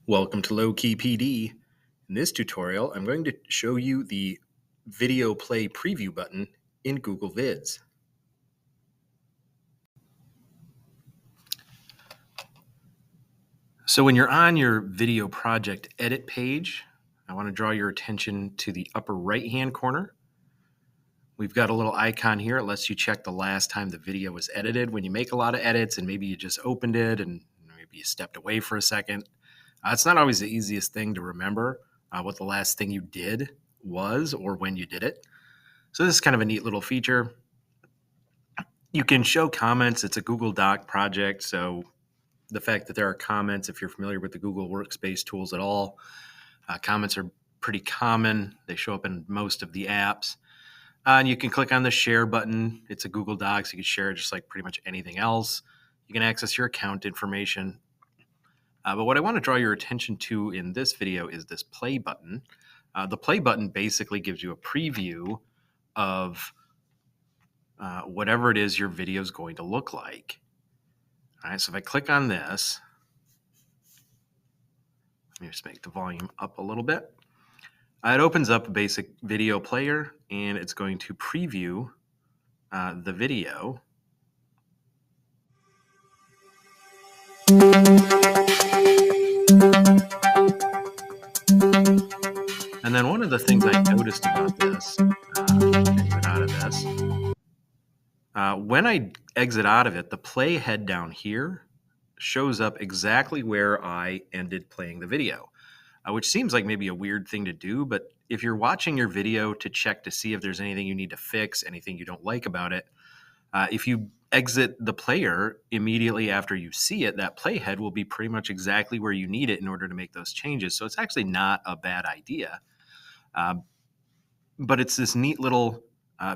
Welcome to Low Key PD. In this tutorial, I'm going to show you the video play preview button in Google Vids. So when you're on your video project edit page, I want to draw your attention to the upper right-hand corner. We've got a little icon here. It lets you check the last time the video was edited. When you make a lot of edits and maybe you just opened it and maybe you stepped away for a second, it's not always the easiest thing to remember what the last thing you did was or when you did it. So this is kind of a neat little feature. You can show comments. It's a Google Doc project, so the fact that there are comments, if you're familiar with the Google Workspace tools at all, comments are pretty common. They show up in most of the apps. And you can click on the share button. It's a Google Docs. You can share it just like pretty much anything else. You can access your account information. But what I want to draw your attention to in this video is this play button. The play button basically gives you a preview of whatever it is your video is going to look like. All right, so if I click on this, let me just make the volume up a little bit. It opens up a basic video player, and it's going to preview the video. And then one of the things I noticed about this, exit out of this, when I exit out of it, the playhead down here shows up exactly where I ended playing the video, which seems like maybe a weird thing to do, but if you're watching your video to check to see if there's anything you need to fix, anything you don't like about it, if you exit the player immediately after you see it, that playhead will be pretty much exactly where you need it in order to make those changes. So it's actually not a bad idea. But it's this neat little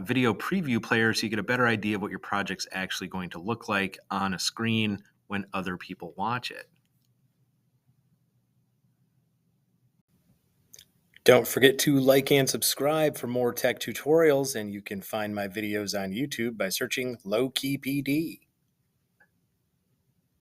video preview player so you get a better idea of what your project's actually going to look like on a screen when other people watch it. Don't forget to like and subscribe for more tech tutorials, and you can find my videos on YouTube by searching Low Key PD.